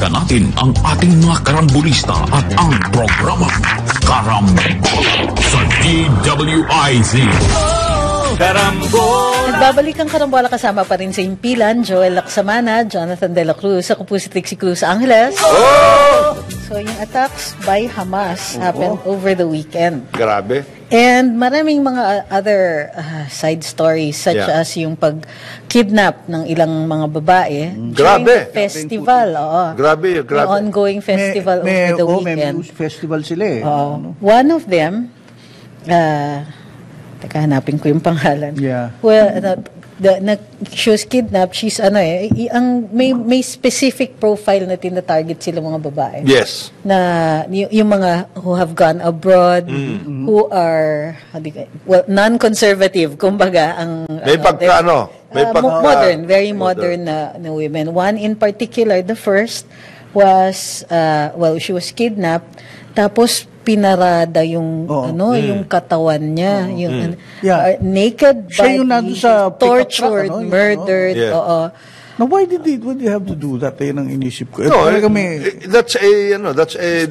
Dagdagan natin ang ating mga karambulista at ang programa Karambola sa DWIZ. Karambol! Nagbabalik ang Karambola, kasama pa rin sa impilan, Joel Lacsamana, Jonathan De La Cruz. Ako po si Trixie Cruz Angeles. So yung attacks by Hamas happened over the weekend. Grabe. And maraming mga other side stories such as yung pag-kidnap ng ilang mga babae during the festival. Grabe. Yung ongoing festival over the weekend. May festival sila eh. One of them, teka, hanapin ko yung pangalan. Yeah. Well, she was kidnapped. She's may specific profile na tina-target sila mga babae. Yes. Na yung mga who have gone abroad, who are non-conservative, kumbaga ang may modern, very modern na women. One in particular, the first was she was kidnapped, tapos pinarada yung yung katawan niya, yung naked body, tortured, murdered. Now, why did you have to do that? Yan ang inisip ko. No, that's a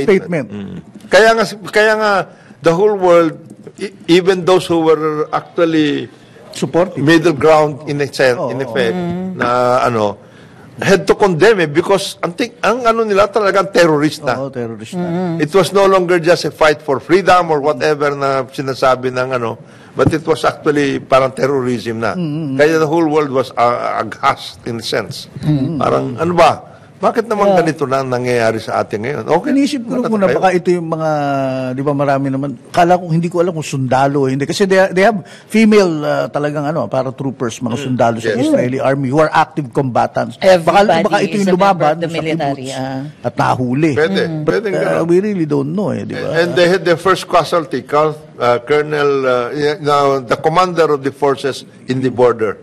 statement. Kaya nga the whole world, even those who were actually supportive, middle ground in effect, na had to condemn it because ang nila talagang terrorist na. Terrorist na. It was no longer just a fight for freedom or whatever na sinasabi ng but it was actually parang terrorism na. Kaya the whole world was aghast in a sense. Parang bakit naman ganito na nangyayari sa atin ngayon? Okay. Inisip ko muna, baka ito yung mga, di ba marami naman, hindi ko alam kung sundalo o hindi. Kasi they have female talagang para troopers, mga sundalo sa Israeli Army who are active combatants. Baka ito yung lumaban sa kibbutz at nahuli. Pwede gano'n. We really don't know di ba? And they had their first casualty, Colonel, the commander of the forces in the border.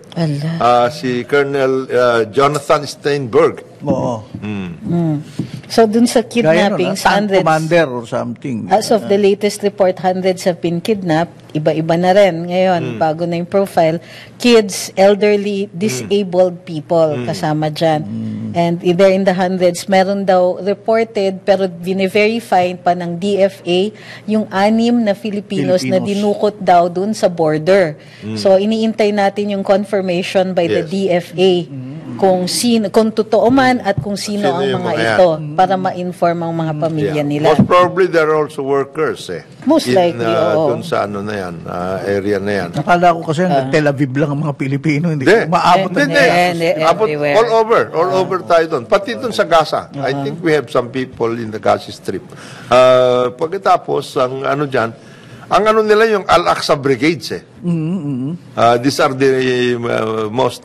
Si Colonel Jonathan Steinberg. So dun sa kidnappings, hundreds, commander or something. As of the latest report, hundreds have been kidnapped. Iba-iba na rin ngayon, bago na yung profile. Kids, elderly, disabled people kasama dyan. And either in the hundreds, meron daw reported, pero bine-verify pa ng DFA yung 6 na Filipinos na dinukot daw dun sa border. So iniintay natin yung confirmation by the DFA kung totoo man at kung sino ang mga ito para ma-inform ang mga pamilya nila. Most probably they're also workers Most likely, dun sa area na yan. Nakala ko kasi Tel Aviv lang ang mga Pilipino, hindi maabot all over tayo dun. Pati dun sa Gaza. I think we have some people in the Gaza Strip. Pagkatapos, ang dyan, ang nila yung Al-Aqsa Brigades these are the most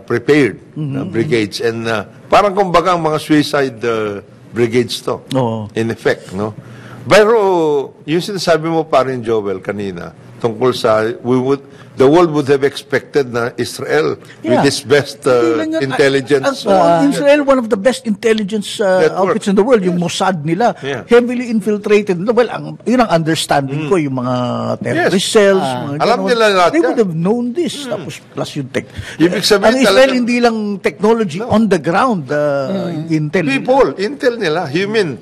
prepared brigades, and parang kumbaga ang mga suicide brigades to in effect, pero yung sinasabi mo pa rin, Joel, kanina tungkol sa the world would have expected na Israel with its best intelligence. Israel, one of the best intelligence outfits in the world, yung Mossad nila, heavily infiltrated. Well, yun ang understanding ko, yung mga terrorist cells. Alam nila lahat. They would have known this. Tapos plus yung tech. Ibig sabihin, ang Israel, hindi lang technology, on the ground, intel. Intel nila, human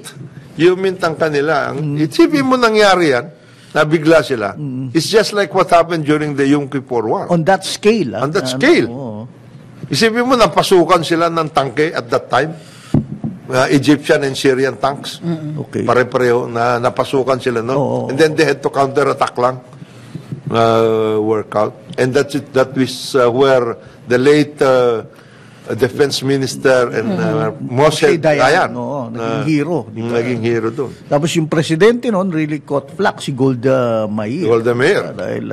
ang kanila. Isipin mo nangyari yan, nabigla sila. It's just like what happened during the Yom Kippur War. On that scale. On that scale. Isipin mo, napasukan sila ng tangke at that time. Egyptian and Syrian tanks. Pare-pareho na napasukan sila noon. And then they had to counter-attack lang. Workout. And that was where the late Defense Minister and Moshe Dayan naging hero doon. Tapos yung presidente noon really caught flack, si Golda Meir. Dahil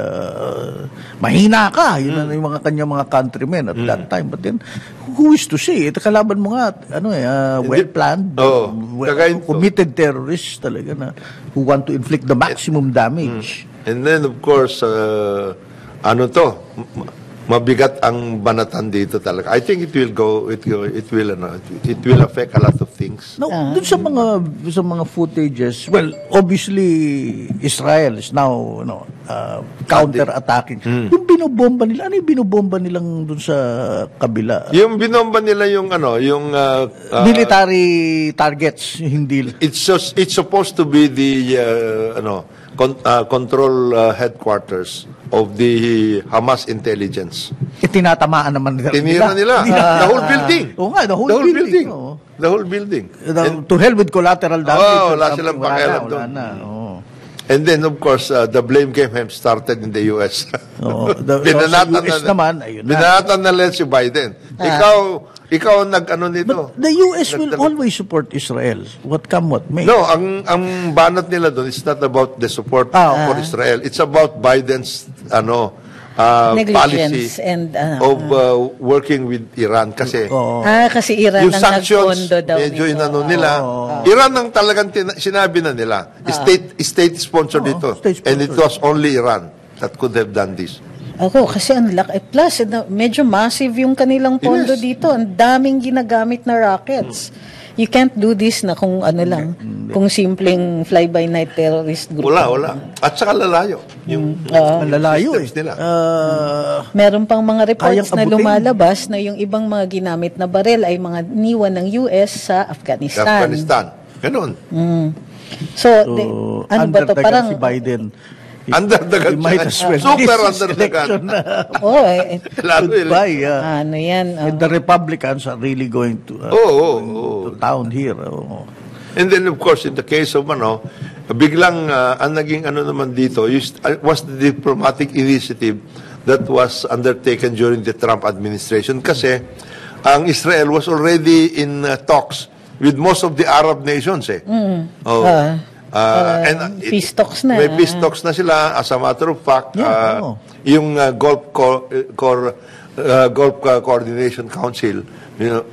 mahina ka, yun yung mga kanyang mga countrymen at that time. But then, who is to say? Ito kalaban mo nga, well-planned, committed terrorists talaga na who want to inflict the maximum damage. And then, of course, mabigat ang banatan dito talaga. I think it will affect a lot of things. No, dun sa mga footages, well, obviously Israel is now counter-attacking. Yung binobomba nila, ano yung binobomba nilang dun sa kabila? Yung binomba nila yung military targets, hindi. It's supposed to be the control headquarters of the Hamas intelligence. Tinatamaan naman nila. Tinira nila. The whole building. Oo nga, the whole building. The whole building. To hell with collateral damage. Wala silang pakialam doon. And then, of course, the blame game have started in the U.S. Binanatan na lang si Biden. Ikaw ang nag-ano nito. But the U.S. will always support Israel. What come what may. No, ang banat nila doon is not about the support for Israel. It's about Biden's policy and, of working with Iran. Kasi kasi Iran yung ang sanctions, nagpondo daw medyo inano nila. Iran ang talagang sinabi na nila. State-sponsored ito. And it was only Iran that could have done this. Ako, kasi ang laki. Plus, medyo massive yung kanilang pondo dito. Ang daming ginagamit na rockets. You can't do this na kung ano lang, kung simpleng fly-by-night terrorist group. Wala. At saka lalayo. Yung lalayo nila. Meron pang mga reports na lumalabas na yung ibang mga ginamit na barel ay mga niwan ng US sa Afghanistan. Ganon. So ano ba to? Parang si Biden. Underdagan siya. Super underdagan. Goodbye. Ano yan? The Republicans are really going to town here. And then, of course, in the case of, biglang, ang naging naman dito, was the diplomatic initiative that was undertaken during the Trump administration. Kasi, ang Israel was already in talks with most of the Arab nations, and peace talks na. May peace talks na sila. As a matter of fact, yung Gulf Coordination Council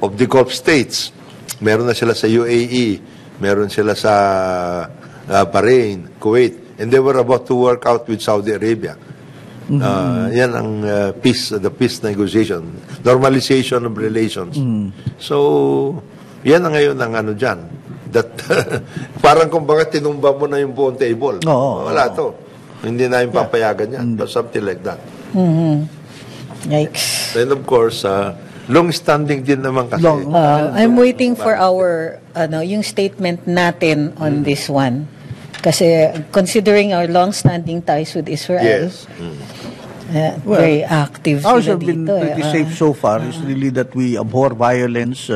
of the Gulf States, meron na sila sa UAE, meron sila sa Bahrain, Kuwait, and they were about to work out with Saudi Arabia. Yan ang the peace negotiation, normalization of relations. So, yan ang ngayon ang dyan. That parang kumbaga tinumba mo na yung buong table. Wala to. Hindi na yung papayagan yan. Something like that. Yikes. Then of course, long-standing din naman kasi. I'm waiting for our yung statement natin on this one. Kasi considering our long-standing ties with Israel, very active sila ours have been pretty safe so far. It's really that we abhor violence.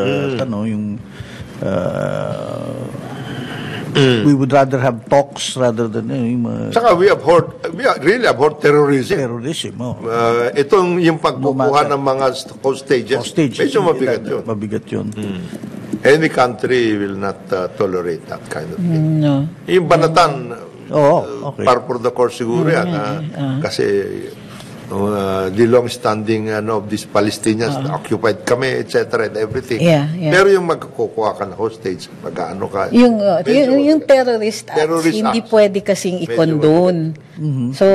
We would rather have talks rather than Saka we really abhor terrorism. Itong yung pagkukuha ng mga hostages. Medyo mabigat yun. Any country will not tolerate that kind of thing. Yung banatan, par for the course siguro yan. Kasi the long-standing of these Palestinians, occupied kami, etc. and everything. Pero yung magkukuha ka na hostage, mag-ano ka. Yung terrorist acts, hindi pwede kasing i-condone. So,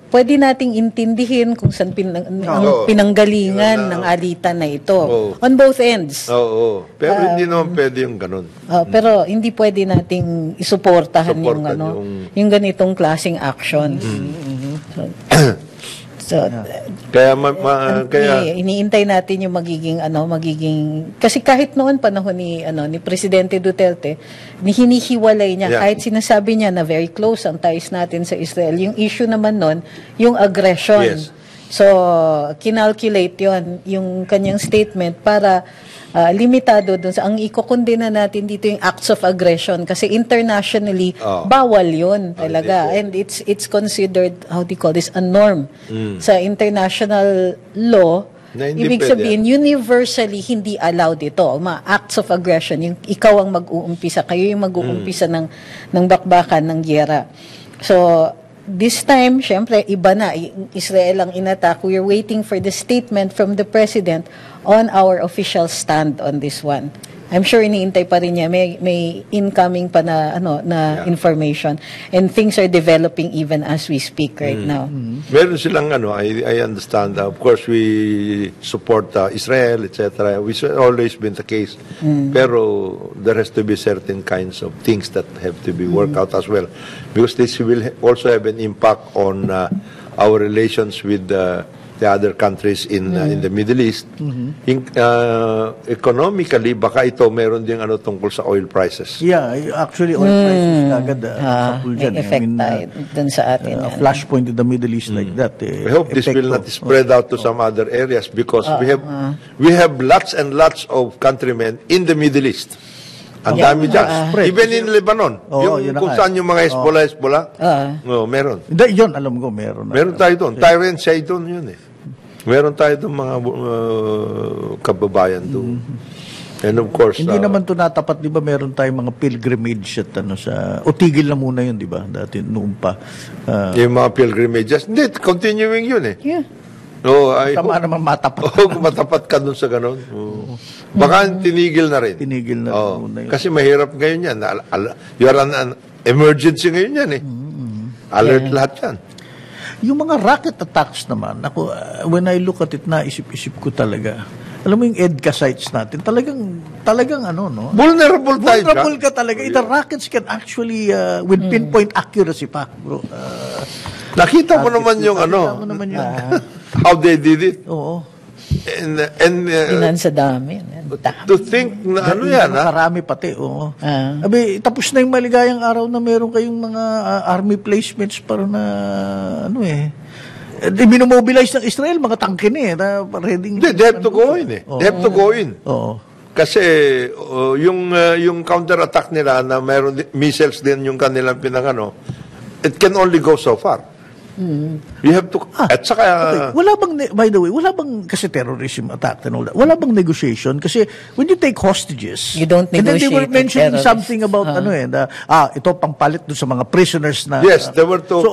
pwede nating intindihin kung saan ang pinanggalingan ng alitan na ito. On both ends. Pero hindi naman pwede yung ganun. Pero hindi pwede nating isuportahan yung ganitong klaseng actions. So, kaya iniintay natin yung magiging kasi kahit noon panahon ni Presidente Duterte, hinihiwalay niya kahit sinasabi niya na very close ang ties natin sa Israel. Yung issue naman noon, yung aggression. So, kinalculate yung kanyang statement para limitado dun sa ang ikokondena natin dito yung acts of aggression kasi internationally bawal yun talaga and it's considered how do you call this a norm sa international law. Ibig sabihin universally hindi allowed ito mga acts of aggression, yung ikaw ang mag-uumpisa, kayo yung mag-uumpisa ng bakbakan ng giyera. So this time, syempre, iba na. Israel ang inattack. We're waiting for the statement from the President on our official stand on this one. I'm sure iniintay pa rin niya. May incoming pa na, information. And things are developing even as we speak right now. Meron silang, I understand. Of course, we support Israel, etc. Which has always been the case. Pero there has to be certain kinds of things that have to be worked out as well. Because this will also have an impact on our relations with the other countries in the Middle East. Economically, baka ito meron ding tungkol sa oil prices. Yeah, actually oil prices agad dyan. May effect tayo dun sa atin. Flashpoint in the Middle East like that. I hope this will not spread out to some other areas because we have lots and lots of countrymen in the Middle East. Ang dami dyan. Even in Lebanon. Kung saan yung mga Hezbollah. Meron. Yun, alam ko, meron. Meron tayo doon. Tyrant Sidon yun Meron tayo doon mga kababayan doon. And of course... Hindi naman ito natapat, di ba, meron tayong mga pilgrimage at o tigil na muna yun, di ba? Dati, noon pa. Yung mga pilgrimages. Hindi, continuing yun Yeah. Tama naman matapat. Matapat ka doon sa ganun. Baka tinigil na rin. Tinigil na muna yun. Kasi mahirap ngayon yan. You are an emergency ngayon yan Alert lahat yan. Yung mga rocket attacks naman, when I look at it, naisip-isip ko talaga. Alam mo yung EDCA sites natin, talagang Vulnerable tayo. Vulnerable ka talaga. The rockets can actually, with pinpoint accuracy pa, bro. Nakita mo naman yung how they did it. Oo. Inan sa dami. To think na yan, Marami pati, oo. Tapos na yung maligayang araw na meron kayong mga army placements para na, minomobilize ng Israel, mga tangke na ready. They have to go in They have to go in. Oo. Kasi yung counter-attack nila na meron missiles din yung kanilang it can only go so far. You have to... At saka... Okay. By the way, wala bang, kasi terrorism attack and all that, wala bang negotiation? Kasi when you take hostages... You don't negotiate. And then they were mentioning something about, ito pampalit dun sa mga prisoners na... Yes, they were to... So,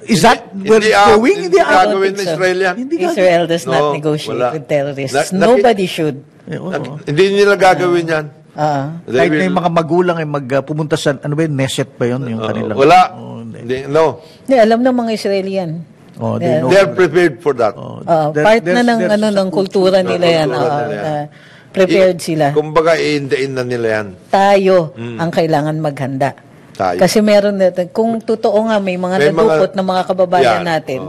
is that where it's going? Hindi gagawin ng Israel yan. Israel does not negotiate with terrorists. Nobody should. Hindi nila gagawin yan. Kahit na yung mga magulang ay pumunta sa, Neset ba yun? Yung kanilang... Wala. No. Alam ng mga Israelian. They are prepared for that. Part na ng kultura nila yan. Prepared sila. Kumbaga, iindain na nila yan. Tayo ang kailangan maghanda. Kasi meron, kung totoo nga, may mga nadukot na mga kababayan natin.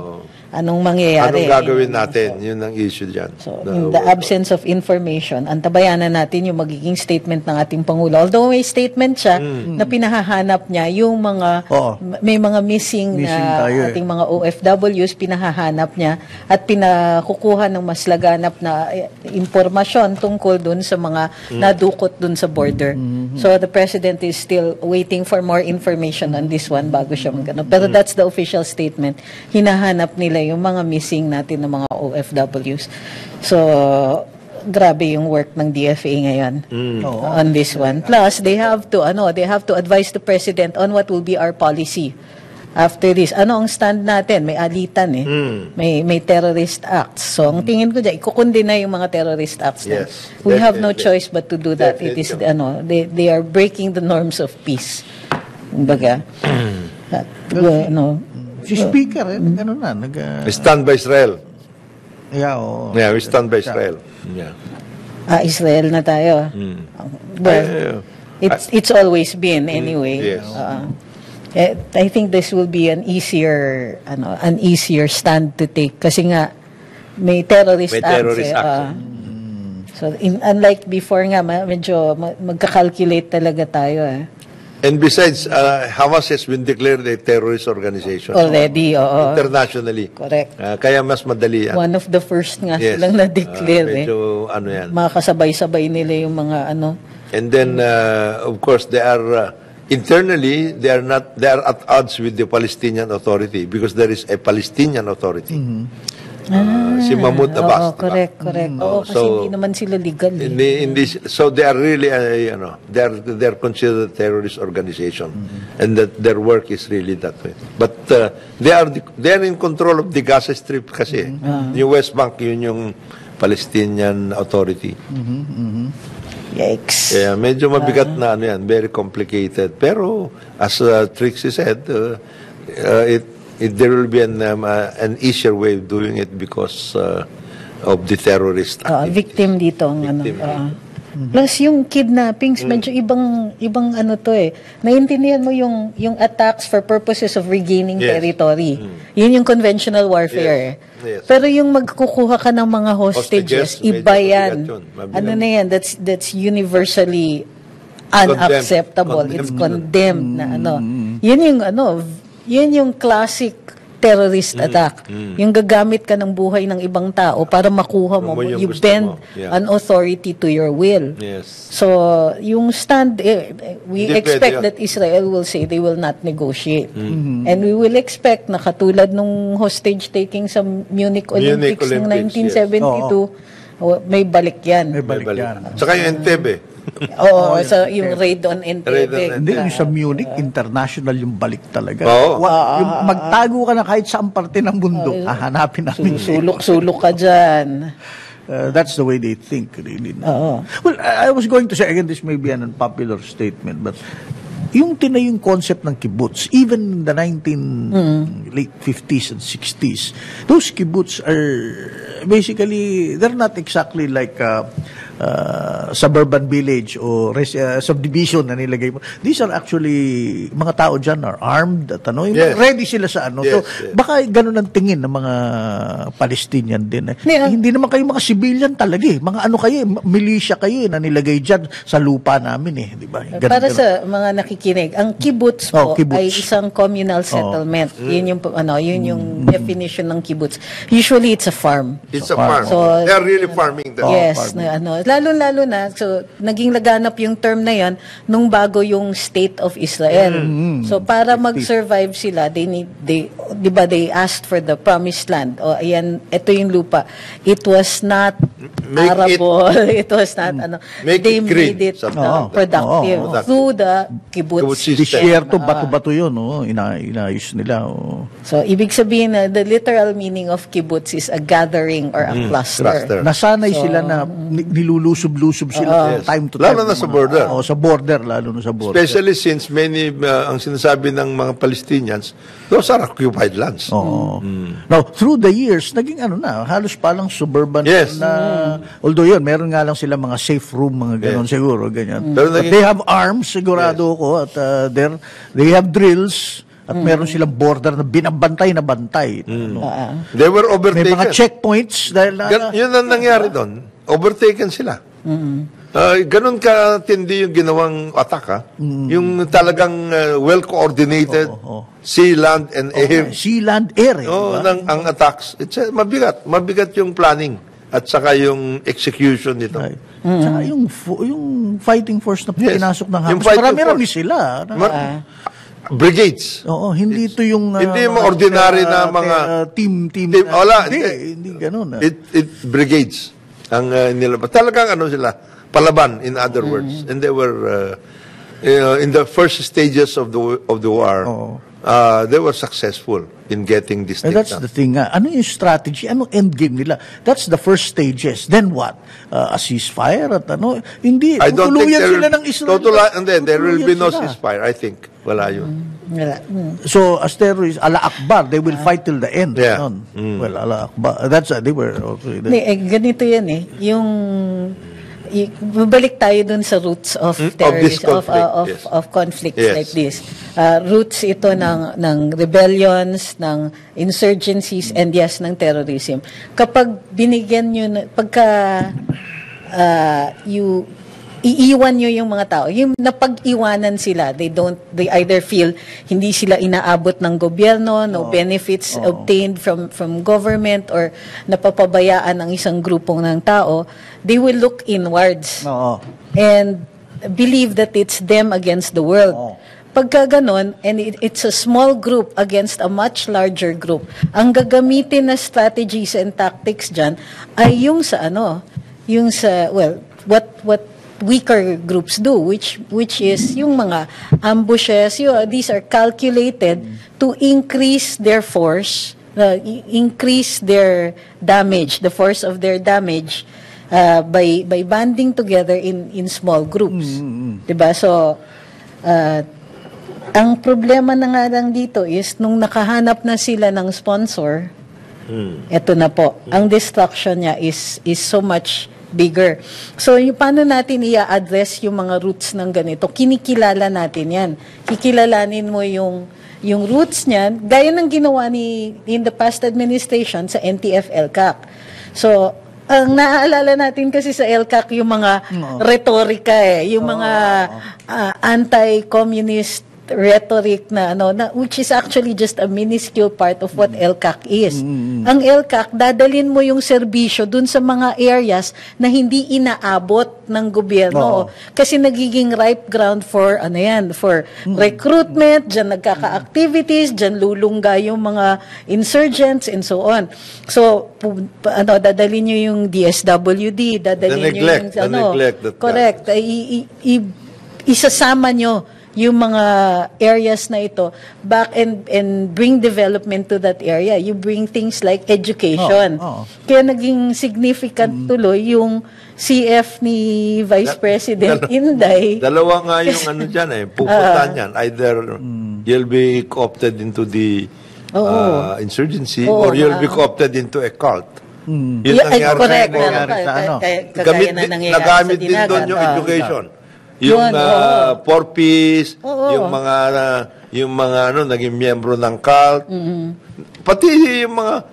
Anong mangyayari? Anong gagawin natin? Yun ang issue dyan. So, in the absence of information, antabayanan natin yung magiging statement ng ating Pangulo. Although may statement siya na pinahahanap niya yung mga, may mga missing na ating mga OFWs, pinahahanap niya at pinakukuha ng mas laganap na impormasyon tungkol dun sa mga nadukot dun sa border. So, the President is still waiting for more information on this one bago siya magano. Pero that's the official statement. Hinahanap nila yung mga missing natin ng mga OFWs. So, grabe yung work ng DFA ngayon on this one. Plus, they have to advise the President on what will be our policy after this. Ano ang stand natin? May alitan may terrorist acts. So, ang tingin ko dyan, ikukundi na yung mga terrorist acts. Yes, we have no choice but to do that. It is, they are breaking the norms of peace. Kumbaga, Si Speaker, we stand by Israel. Yeah, we stand by Israel. Yeah. Israel na tayo. Well, it's always been anyway. Yes. I think this will be an easier stand to take kasi nga may terrorist acts. So unlike before nga medyo magka-calculate talaga tayo And besides, Hamas has been declared a terrorist organization. Already, internationally. Correct. Kaya mas madali yan. One of the first nga silang na-declare. Medyo, yan. Makakasabay-sabay nila yung mga And then, of course, they are, internally, they are at odds with the Palestinian Authority because there is a Palestinian Authority. Si Mahmoud Abbas. Correct. Kasi hindi naman sila legal. So they are really, they are considered a terrorist organization, and that their work is really that way. But they are in control of the Gaza Strip kasi. Yung West Bank, yun yung Palestinian Authority. Yikes. Yeah, medyo mabigat na ano yan, very complicated. Pero as Trixie said, there will be an easier way of doing it because of the terrorist activity. Victim dito ang Plus yung kidnappings, medyo ibang ano to eh. Naiintindihan mo yung attacks for purposes of regaining territory. Yun yung conventional warfare. Yes. Pero yung magkukuha ka ng mga hostages, iba yan. Ano na yan? That's universally unacceptable. It's condemned na ano. Yun yung classic terrorist attack. Yung gagamit ka ng buhay ng ibang tao para makuha mo. You bend an authority to your will. Yes. So, yung stand, we expect that Israel will say they will not negotiate. And we will expect na katulad nung hostage taking sa Munich Olympics ng 1972, may balik yan. May balik yan. Saka yung Entebbe. Oo, so yung raid on Entebbe. Hindi, yung sa Munich, international yung balik talaga. Oo. Yung magtago ka na kahit saan parte ng mundo, hahanapin namin. Sulok-sulok ka dyan. That's the way they think, really. Well, I was going to say, again, this may be an unpopular statement, but yung tinayong concept ng kibbutz, even in the late 50s and 60s, those kibbutz are basically, they're not exactly like suburban village o subdivision na nilagay mo. These are actually, mga tao dyan are armed at ready sila sa ano. So, baka ganun ang tingin ng mga Palestinian din. Hindi naman kayo mga civilian talaga eh. Mga ano kayo, militia kayo na nilagay dyan sa lupa namin eh. Diba? Para sa mga nakikinig, ang kibbutz po ay isang communal settlement. Yun yung definition ng kibbutz. Usually, it's a farm. It's a farm. So, they're really farming. Yes. Lalo na, so, naging laganap yung term na yan nung bago yung State of Israel. So, para mag-survive sila, they asked for the promised land. O, ayan, ito yung lupa. It was not arable. It was not, they made it productive through the kibbutz. Disyerto, bato-bato yun, inayos nila. So, ibig sabihin na the literal meaning of kibbutz is a gathering or a cluster. Nasanay sila na nilulusob-lusob sila time to time. Lalo na sa border. Sa border, lalo na sa border. Especially since many, ang sinasabi ng mga Palestinians, those are occupied lands. Now, through the years, naging halos palang suburban na, although yun, meron nga lang sila mga safe room, mga ganon siguro, ganyan. But they have arms, sigurado ko, at they have drills, at meron silang border na binabantay na bantay. They were overtaken. May mga checkpoints. Yun ang nangyari doon. Overtaken sila. Ganon katindi yung ginawang attack. Yung talagang well-coordinated sea, land, and air. Sea, land, air. Ang attacks. Mabigat. Mabigat yung planning at saka yung execution nito. Saka yung fighting force na pinasok ng Hamas. Marami-rami sila. Brigades. Hindi ito yung hindi mo ordinary na mga team. Wala. Hindi ganun. It brigades ang nilabas. Talagang sila, palaban in other words. And they were in the first stages of the war. They were successful in getting this thing that's done. the thing. Ano yung strategy? Anong endgame nila? That's the first stages. Then what? A ceasefire at hindi. I don't think sila ng Israel. And then there will be no ceasefire. I think. Wala yun. So, as terrorists, Allah Akbar, they will fight till the end. Yeah. Well, Allah Akbar. They were okay. Ganito yan eh. Babalik tayo dun sa roots of terrorism, of conflicts like this. Roots ito ng rebellions, ng insurgencies, and ng terrorism. Kapag binigyan nyo, iiwan nyo yung mga tao, yung napag-iwanan sila, they either feel hindi sila inaabot ng gobyerno, no benefits obtained from government, or napapabayaan ang isang grupong ng tao, they will look inwards and believe that it's them against the world. Pagka ganon, and it's a small group against a much larger group, ang gagamitin na strategies and tactics dyan ay yung sa what weaker groups do, which is yung mga ambushes. These are calculated to increase their force, increase their damage, the force of their damage, by banding together in small groups. Diba? So, ang problema na nga lang dito is nung nakahanap na sila ng sponsor, eto na po, ang destruction niya is so much bigger. So, paano natin i-address yung mga roots ng ganito? Kinikilala natin yan. Kikilalanin mo yung roots niyan, gaya ng ginawa in the past administration sa NTF-ELCAC. So, ang naaalala natin kasi sa ELCAC yung mga retorika yung mga anti-communist rhetoric na which is actually just a minuscule part of what ELCAC is. Ang ELCAC, dadalhin mo yung serbisyo dun sa mga areas na hindi inaabot ng gobyerno. Kasi nagiging ripe ground for for recruitment, dyan nagkaka-activities, dyan lulungga yung mga insurgents and so on. So, dadalhin nyo yung DSWD, dadalhin nyo yung correct. Isasama nyo yung mga areas na ito back and bring development to that area. You bring things like education. Kaya naging significant tuloy yung CF ni Vice President Inday. Dalawa nga yung dyan pupunta niyan. Either you'll be co-opted into the insurgency or you'll be co-opted into a cult. Yun correct. Nagamit din doon yung education. Yung 4Ps, yung mga naging miyembro ng cult, pati yung mga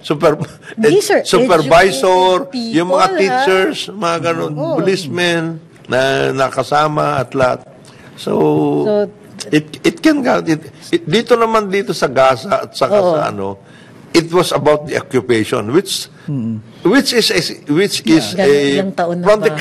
supervisor, yung mga teachers, mga ganun, policemen na nakasama at lahat. So it can go. Dito naman sa Gaza at saka sa it was about the occupation, which is from the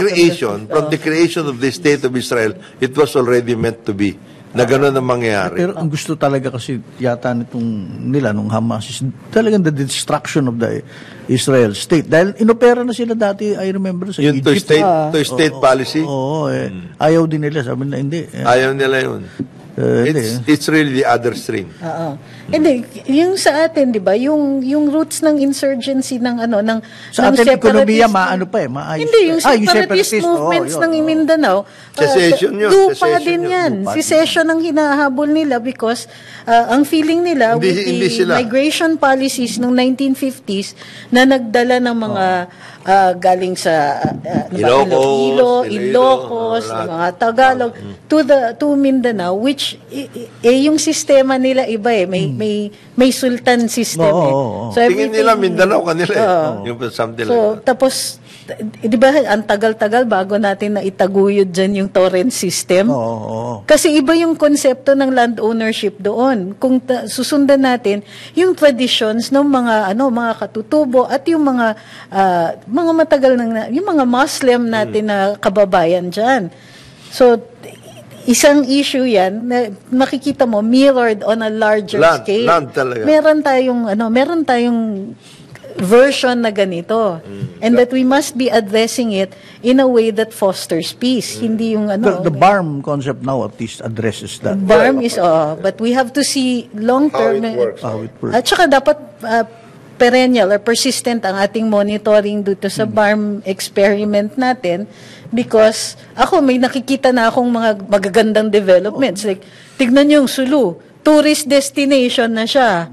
creation of the state of Israel, it was already meant to be na gano'n ang mangyayari. Pero ang gusto talaga kasi yata nung Hamas is talagang the destruction of the Israel state. Dahil inopera na sila dati, I remember, sa Egypt. To state policy? Ayaw din nila, sabi na hindi. Ayaw nila yun. It's really the other stream. Hindi, yung sa atin, 'di ba? Yung roots ng insurgency ng sa atin ekonomiya maayos. Hindi, yung separatist movements ng Mindanao. Secession yun. Lupa din yan. Secession ang hinahabol nila because ang feeling nila with the migration policies ng 1950s na nagdala ng mga galing sa Ilocos, mga Tagalog to Mindanao, which yung sistema nila iba may sultan system So tingin nila Mindanao kanila yung something like that. Tapos di ba ang tagal-tagal bago natin na itaguyod dyan yung torrent system? Kasi iba yung konsepto ng land ownership doon. Kung susundan natin yung traditions ng mga katutubo at yung mga matagal yung mga Muslim natin na kababayan dyan. So isang issue yan na makikita mo mirrored on a larger scale. Land talaga. Meron tayong version na ganito. And that we must be addressing it in a way that fosters peace. Hindi yung The BARM concept now at least addresses that. BARM is but we have to see long term how it works. At saka dapat perennial or persistent ang ating monitoring dito sa BARM experiment natin because may nakikita na akong mga magagandang developments. Like, tignan yung Sulu, tourist destination na siya.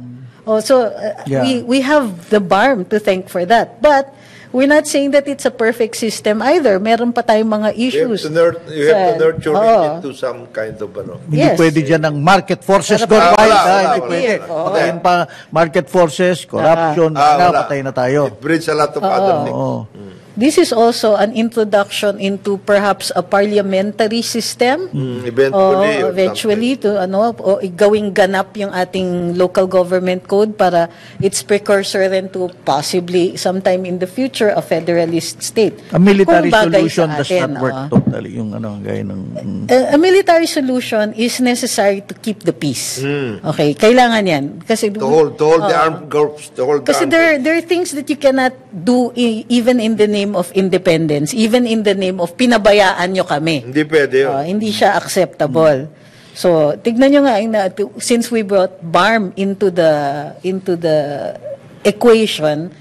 We have the BARM to thank for that. But we're not saying that it's a perfect system either. Meron pa tayong mga issues. You have to nurture it into some kind of Hindi pwede dyan ng market forces patayin pa market forces, corruption, patayin na tayo. It breeds a lot of other things. This is also an introduction into perhaps a parliamentary system. Eventually to gawing ganap yung ating local government code para its precursor rin to possibly sometime in the future a federalist state. A military solution does not work totally yung gaya ng a military solution is necessary to keep the peace. Okay, kailangan yan kasi to hold the armed groups, kasi there are things that you cannot do even in the name of independence, even in the name of pinabayaan nyo kami. Hindi pwede yun. Hindi siya acceptable. So, tignan nyo nga, since we brought BARM into the equation,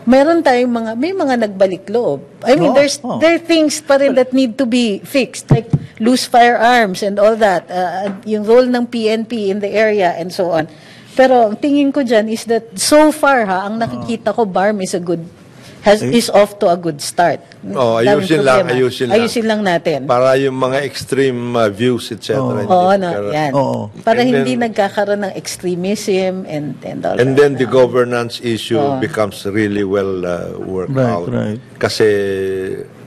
meron tayong may mga nagbalik loob. I mean, there are things pa rin that need to be fixed, like loose firearms and all that, yung role ng PNP in the area and so on. Pero ang tingin ko dyan is that so far ang nakikita ko, BARM is off to a good start. Ayusin lang natin. Para yung mga extreme views, etc. Para hindi nagkakaroon ng extremism and all that. And then the governance issue becomes really well worked out. Right. Kasi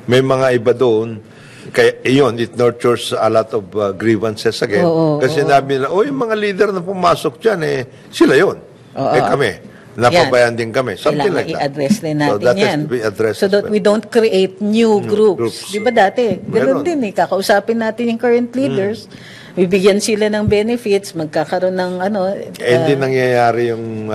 may mga iba doon, kaya it nurtures a lot of grievances again. Kasi sinabi nila, yung mga leader na pumasok dyan, sila yun. Kami. Napabayan din kami. Something like that. I-address din natin yan. So that we don't create new groups. Di ba dati? Ganun din kakausapin natin yung current leaders. Bibigyan sila ng benefits, magkakaroon ng hindi nangyayari yung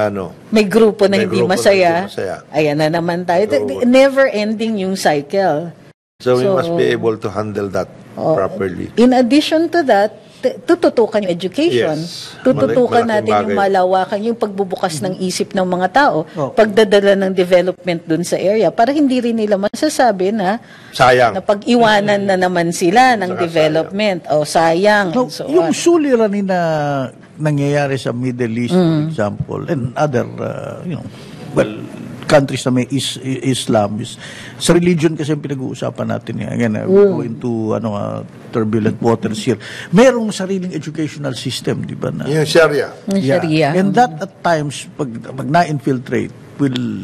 may grupo na hindi masaya. Ayan na naman tayo. Never ending yung cycle. So we must be able to handle that properly. In addition to that, tututukan yung education. Tututukan natin yung malawakan, yung pagbubukas ng isip ng mga tao, pagdadala ng development dun sa area, para hindi rin nila masasabi na sayang, na pag-iwanan na naman sila ng development o sayang. So yung suliranin na nangyayari sa Middle East, for example, and other, countries na may Islam, sa religion kasi yung pinag-uusapan natin. Again, we go into turbulent waters here. Merong sariling educational system, di ba? Yung Sharia. Sharia. And that at times, pag na-infiltrate, will,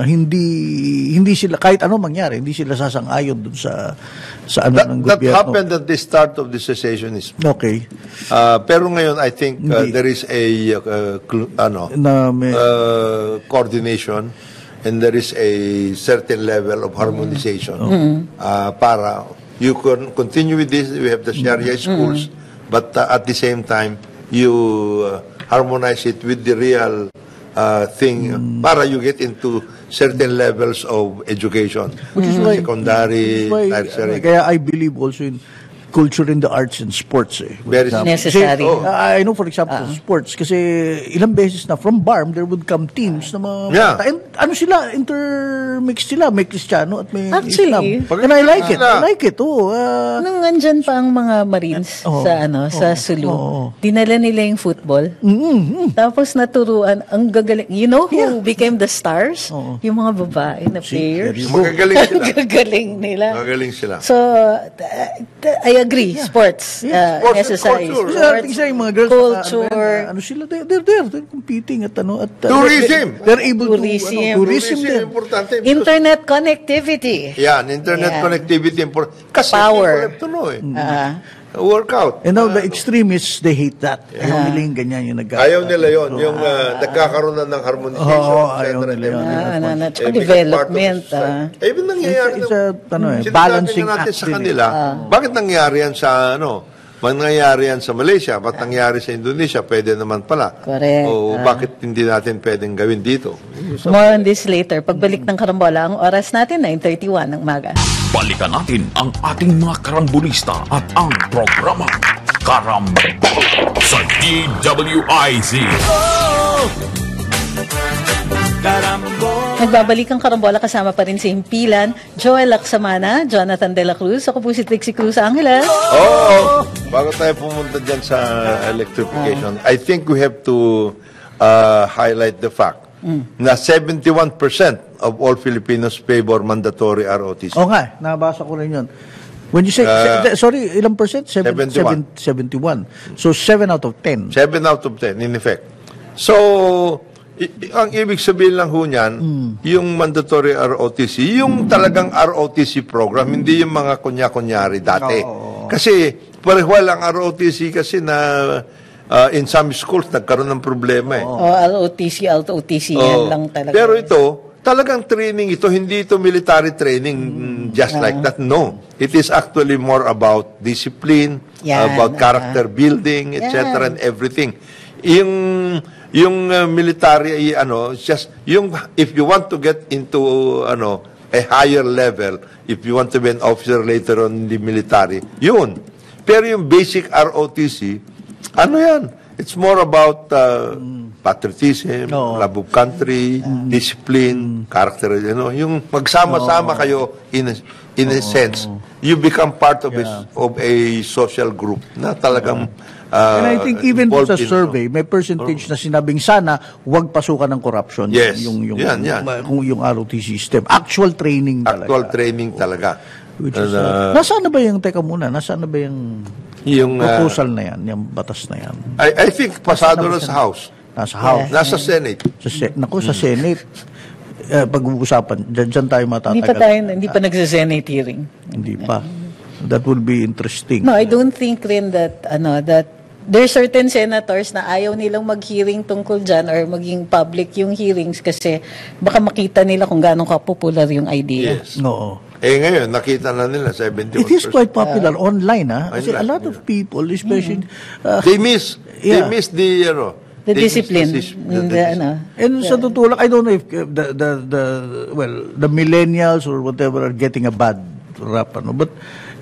hindi sila, kahit ano mangyari, hindi sila sasang-ayon dun sa ng gobyerno. That happened at the start of the secessionism. Okay. Pero ngayon, I think there is a coordination and there is a certain level of harmonization para you can continue with this. We have the Sharia schools, but at the same time, you harmonize it with the real thing para you get into certain levels of education, secondary, tertiary. Kaya I believe also in culture in the arts and sports. Very necessary. I know, for example, sports, kasi ilang beses na from BARM, there would come teams na mga and sila, intermix sila, may Kristiyano at may Islam. And I like it. I like it. Nung andyan pa ang mga Marines sa Sulu, dinala nila yung football. Tapos naturuan, ang gagaling. You know who became the stars? Yung mga babae na players. Magagaling sila. Gagaling nila. Magagaling sila. So, I agree. Sports. Necessary. Sports, yung mga girls, culture. Sila, they're competing at tourism. They're able to, tourism importante. Internet connectivity. Internet connectivity important. Kasi power. People have to know workout. And now the extremists, they hate that. Ayaw nila yung ganyan yung ayaw nila yun. Yung nagkakaroon na ng harmonization. Ayaw nila yun. Development. Even nangyayari. Balancing act. Natin sa kanila. Bakit nangyayari yan sa mangyayari yan sa Malaysia? Ba't nangyayari sa Indonesia? Pwede naman pala. Correct. O bakit hindi natin pwedeng gawin dito? More on this later. Pagbalik ng Karambola, ang oras natin 9:31 ng umaga. Balikan natin ang ating mga karambulista at ang programa Karambola sa DWIZ. Nagbabalik ang Karambola, kasama pa rin si Himpilan, Joel Lacsamana, Jonathan De La Cruz. Ako po si Trixie Cruz Angeles. Bago tayo pumunta dyan sa electrification, I think we have to highlight the fact na 71% of all Filipinos favor mandatory ROTC. Nabasa ko rin yun. When you say, ilang percent? 71. So, 7 out of 10. 7 out of 10, in effect. So, ang ibig sabihin lang ho niyan, yung mandatory ROTC, yung talagang ROTC program, hindi yung mga kunya-kunyari dati. Kasi, pareho lang ROTC kasi na in some schools, nagkaroon ng problema ROTC, yan lang talaga. Pero ito, talagang training ito, hindi ito military training just like that. No. It is actually more about discipline, about character building, etc. and everything. Yung military, just, if you want to get into, a higher level, if you want to be an officer later on in the military, yun. Pero yung basic ROTC, yan? It's more about patriotism, love of country, discipline, character, yung magsama-sama kayo in a sense, you become part of a social group na talagang and I think even sa survey, may percentage na sinabing sana huwag pasukan ng corruption. Yes. Yung ROTC system. Actual training talaga. Actual training talaga. Which is, nasaan na ba yung, nasaan na ba yung proposal na yan, yung batas na yan? I think pasado na sa House. Nasa House. Nasa Senate. Sa Senate. Pag-uusapan, dyan tayo matatagal. Hindi pa nagsa-Senate hearing. Hindi pa. That will be interesting. No, I don't think rin that there are certain senators na ayaw nilang mag-hearing tungkol dyan or maging public yung hearings kasi baka makita nila kung gaano ka-popular yung idea. Yes. Oo. Ngayon, nakita na nila 71%. It is quite popular online, Kasi a lot of people, especially... they miss the, the discipline. And sa totoo lang, I don't know if the millennials or whatever are getting a bad rap, but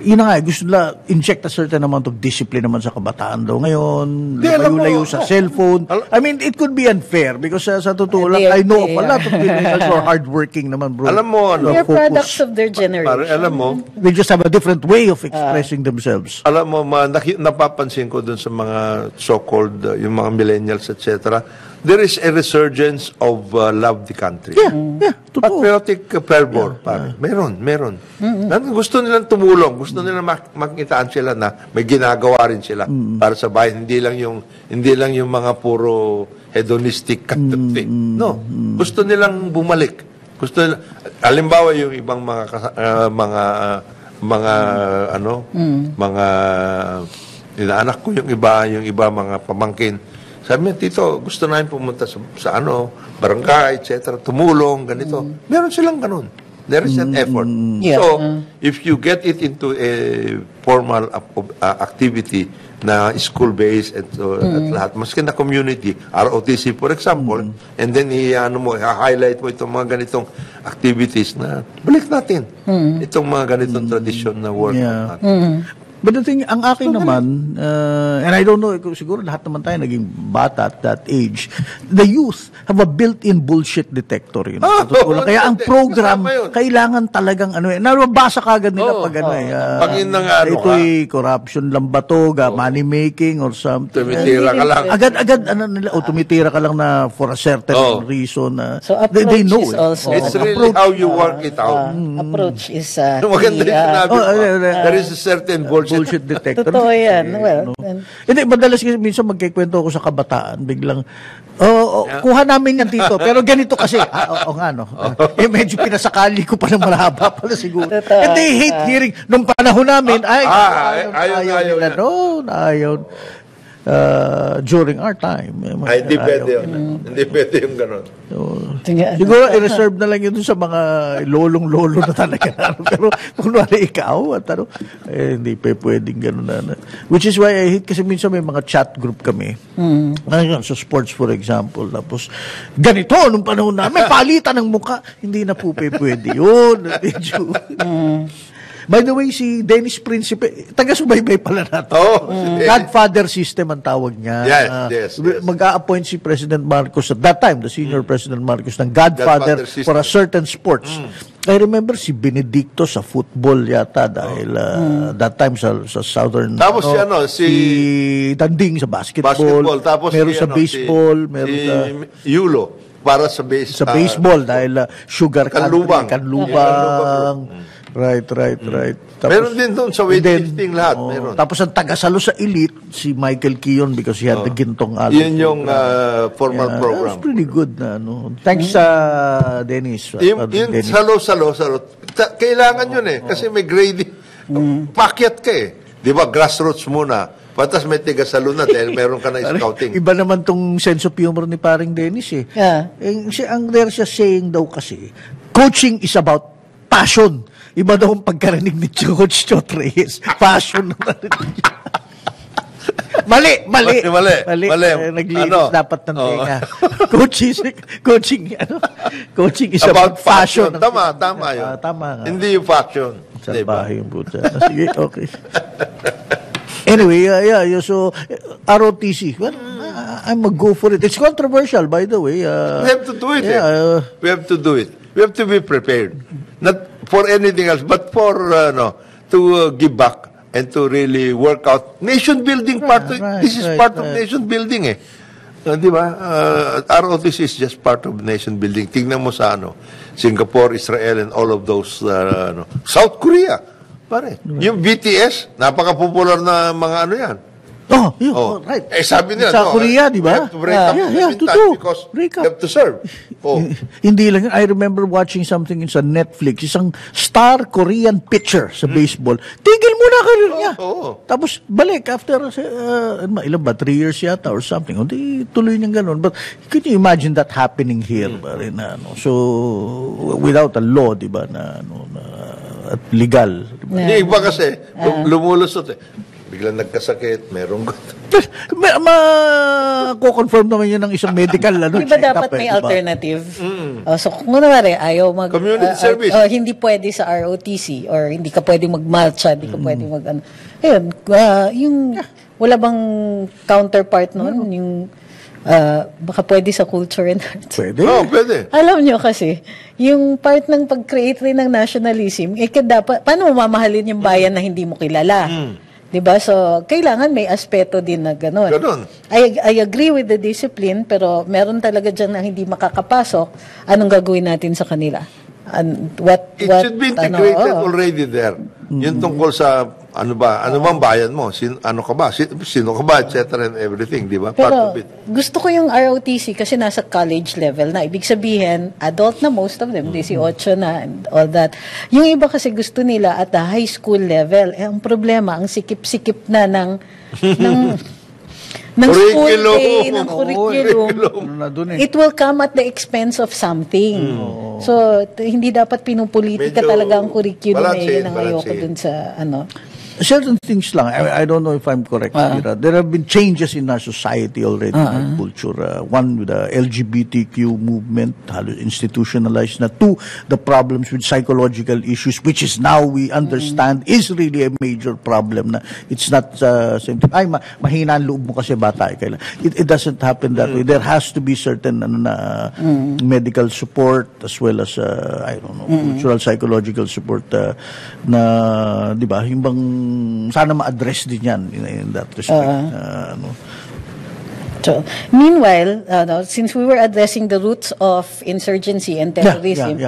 yun na nga, gusto nila inject a certain amount of discipline naman sa kabataan daw ngayon, layo-layo sa cellphone. I mean, it could be unfair because sa totoo lang, I know of a lot of millennials who are hardworking naman, bro. Alam mo, they're products of their generation. Alam mo, they just have a different way of expressing themselves. Alam mo, napapansin ko dun sa mga so-called, yung mga millennials, etc., there is a resurgence of love the country. Yeah, totoo. Patriotic fervor, pare. Meron. Gusto nilang tumulong, gusto nilang makitaan sila na may ginagawa rin sila para sa bayan. Hindi lang yung mga puro hedonistic kind of thing. No, gusto nilang bumalik. Gusto nila, halimbawa yung ibang mga inaanak ko yung iba mga pamangkin. Sabi niya, Tito, gusto namin pumunta sa barangay, etc., tumulong, ganito. Meron silang ganun. There is an effort. Yeah. So, if you get it into a formal activity na school-based at lahat, maski na community, ROTC, for example, and then i-highlight mo itong mga ganitong activities na balik natin. Itong mga ganitong tradition na work natin. But the thing, ang akin naman, and I don't know, siguro lahat naman tayo naging bata at that age, the youth have a built-in bullshit detector. Kaya ang program, kailangan talagang nababasa kagad nila pag ito'y corruption lang ba to, money making or something. Tumitira ka lang. Agad, tumitira ka lang na for a certain reason. So they know it. It's really how you work it out. Approach is maganda yung sinabi mo. There is a certain bullshit detector. Totoo yan. Hindi, madalas minsan magkikwento ako sa kabataan, biglang, kuha namin yan dito, pero ganito kasi, medyo pinasakali ko pa ng marahaba pala siguro. And they hate hearing, nung panahon namin, ayaw. During our time. Hindi pwede yun. Hindi pwede yung gano'n. Siguro, i-reserve na lang yun sa mga lolong-lolo na talaga. Pero, kunwari ikaw, hindi pa pwedeng gano'n. Which is why I hate, kasi minsan may mga chat group kami. Sa sports, for example. Tapos, ganito, nung panahon namin, palitan ng muka. Hindi na po pwede yun. By the way, si Dennis Principe, taga-subaybay pala natin. Godfather system ang tawag niya. Yes. Mag-a-appoint si President Marcos at that time, the senior President Marcos, ng Godfather for a certain sports. I remember si Benedicto sa football yata dahil that time sa Southern. Tapos si Danding sa basketball. Tapos meron sa baseball. Meron sa Yulo para sa baseball dahil sugar Kanlubang. Right. Tapos, meron din doon sa weightlifting lahat. Meron. Tapos ang tagasalo sa elite, si Michael Keon because he had the gintong alak. Yun yung formal program. That's pretty good na. Thanks sa Dennis. Yung salo. Kailangan yun kasi may grading. Pakyat ka Di ba, grassroots muna. Patas may tigasalo na dahil meron ka na scouting. Iba naman tong sense of humor ni paring Dennis ang there siya saying daw kasi, coaching is about passion. Iba daw ang pagkarinig ni Coach Chot Reyes. Passion naman. Mali. Naglinis dapat ng tenga. Coaching is about fashion. Tama yun. Tama nga. Hindi yung fashion. Salbahe yung puta. Sige, okay. Anyway, so ROTC. Well, I'm a go for it. It's controversial, by the way. We have to do it. We have to do it. We have to be prepared. Not for anything else, but for to give back and to really work out nation building part. This is part of nation building di ba? ROTC is just part of nation building. Tingnan mo sa Singapore, Israel, and all of those South Korea. Pare, yung BTS, napaka-popular na mga yan. Right. Sabi nila, sa Korea, di ba? Because they have to serve. Hindi lang. I remember watching something sa Netflix, isang star Korean pitcher sa baseball. Tigil muna career niya. Tapos balik after, ilan ba, 3 years yata or something. Hindi tuloy niyang ganun. But can you imagine that happening here? So, without a law, di ba, at legal. Hindi, iba kasi, lumulusot biglang nagkasakit, merong ko-confirm naman yun ng isang medical Diba dapat may alternative? So kung kunwari, ayaw community service. Hindi pwede sa ROTC or hindi ka pwedeng mag-malcha, hindi ka pwedeng wala bang counterpart noon? Yung baka pwede sa culture and arts. Pwede. Pwede. Alam nyo kasi, yung part ng pag-create rin ng nationalism, dapat, paano mo mamahalin yung bayan na hindi mo kilala? Diba? So, kailangan may aspeto din na gano'n. I agree with the discipline, pero meron talaga dyan na hindi makakapasok. Anong gagawin natin sa kanila? It should be integrated already there. Yung tungkol sa, ano bang bayan mo? Sino ka ba, etc. and everything, di ba? Pero, gusto ko yung ROTC kasi nasa college level na. Ibig sabihin, adult na most of them, 18 na, and all that. Yung iba kasi gusto nila at the high school level. Ang problema, ang sikip-sikip na ng school day, ng curriculum. It will come at the expense of something. So, hindi dapat pinupolitika talaga ang curriculum yun ang ayoko dun sa certain things lang. I don't know if I'm correct. There have been changes in our society already, in culture. One, with the LGBTQ movement, institutionalized na. Two, the problems with psychological issues, which is now we understand is really a major problem. Na it's not same thing. Mahina ang loob mo kasi bata. It doesn't happen that way. There has to be certain medical support as well as cultural, psychological support na, di ba, yung bang sana ma-address din yan in that respect. So, meanwhile, since we were addressing the roots of insurgency and terrorism,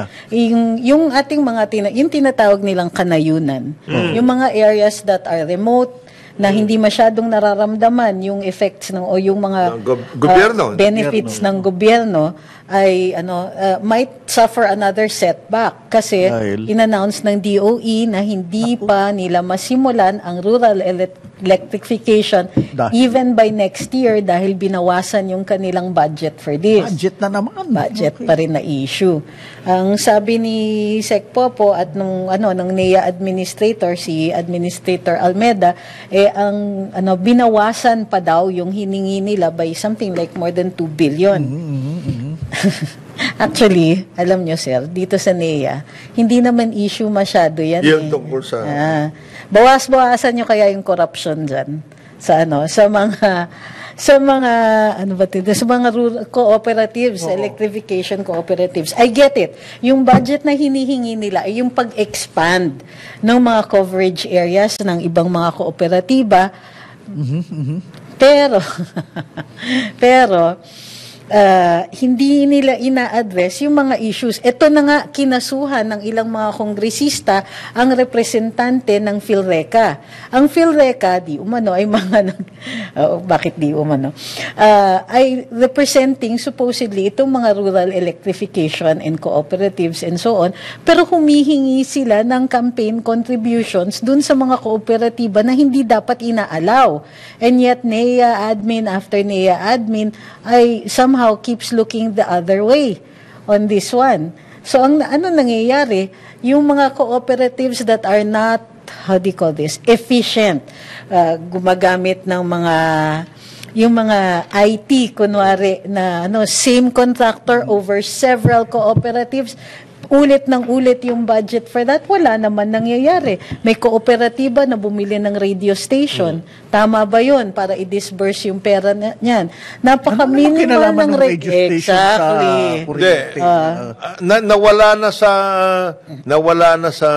yung ating mga yung tinatawag nilang kanayunan, yung mga areas that are remote, na hindi masyadong nararamdaman yung effects o yung mga benefits ng gobyerno ay might suffer another setback kasi in-announce ng DOE na hindi pa nila masimulan ang rural electrification even by next year dahil binawasan yung kanilang budget for this. Budget na naman. Budget pa rin na issue. Ang sabi ni Sec Popo at ng NEA administrator, si Administrator Almeda, ang binawasan pa daw yung hiningi nila by something like more than 2 billion. Actually, alam nyo sir, dito sa NEA, hindi naman issue masyado yan. Yan tungkol sa... bawas-bawasan nyo kaya yung corruption dyan sa sa mga rural cooperatives, electrification cooperatives. I get it. Yung budget na hinihingi nila ay yung pag-expand ng mga coverage areas ng ibang mga kooperatiba. Pero hindi nila ina-address yung mga issues. Ito na nga kinasuhan ng ilang mga kongresista ang representante ng PhilReca. Ang PhilReca, di umano, ay mga bakit di umano? Ay representing supposedly itong mga rural electrification and cooperatives and so on, pero humihingi sila ng campaign contributions dun sa mga kooperatiba na hindi dapat inaalaw. And yet, NEA admin after NEA admin ay somehow keeps looking the other way on this one. So, ano nangyayari? Yung mga cooperatives that are not, how do you call this, efficient, gumagamit ng yung mga IT, kunwari, na same contractor over several cooperatives, ulit ng ulit yung budget for that, wala naman nangyayari. May kooperatiba na bumili ng radio station. Tama ba yun para i-disburse yung pera niyan? Napaka-minimal ng radio station exactly. Nawala na sa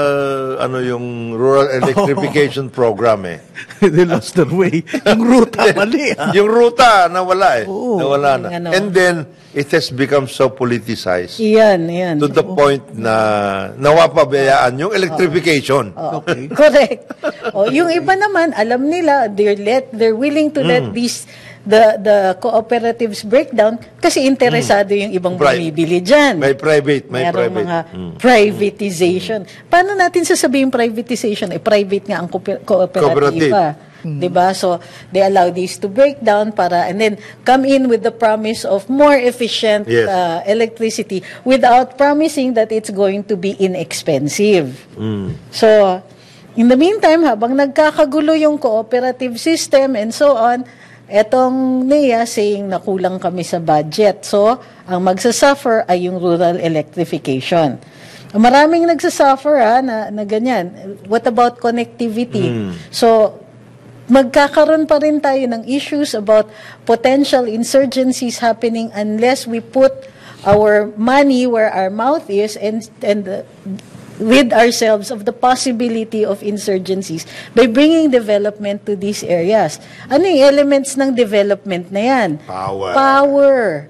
ano yung rural electrification program eh. They lost their way. Yung ruta mali. Yung ruta nawala eh. Oo. Nawala na. And then it has become so politicized. Yan. To the point na nawapabayaan yung electrification. Okay. Correct. Yung iba naman, alam nila, they're willing to let the cooperatives break down kasi interesado yung ibang bumibili dyan. May private. Mga privatization. Paano natin sasabihin privatization? Private nga ang kooperatiba. Diba? So, they allow these to break down and then come in with the promise of more efficient electricity without promising that it's going to be inexpensive. So, in the meantime, habang nagkakagulo yung cooperative system and so on, etong NEA saying na kulang kami sa budget. So, ang magsasuffer ay yung rural electrification. Maraming nagsasuffer na ganyan. What about connectivity? So, magkakaroon pa rin tayo ng issues about potential insurgencies happening unless we put our money where our mouth is and rid ourselves of the possibility of insurgencies by bringing development to these areas. Ano yung elements ng development na yan? Power.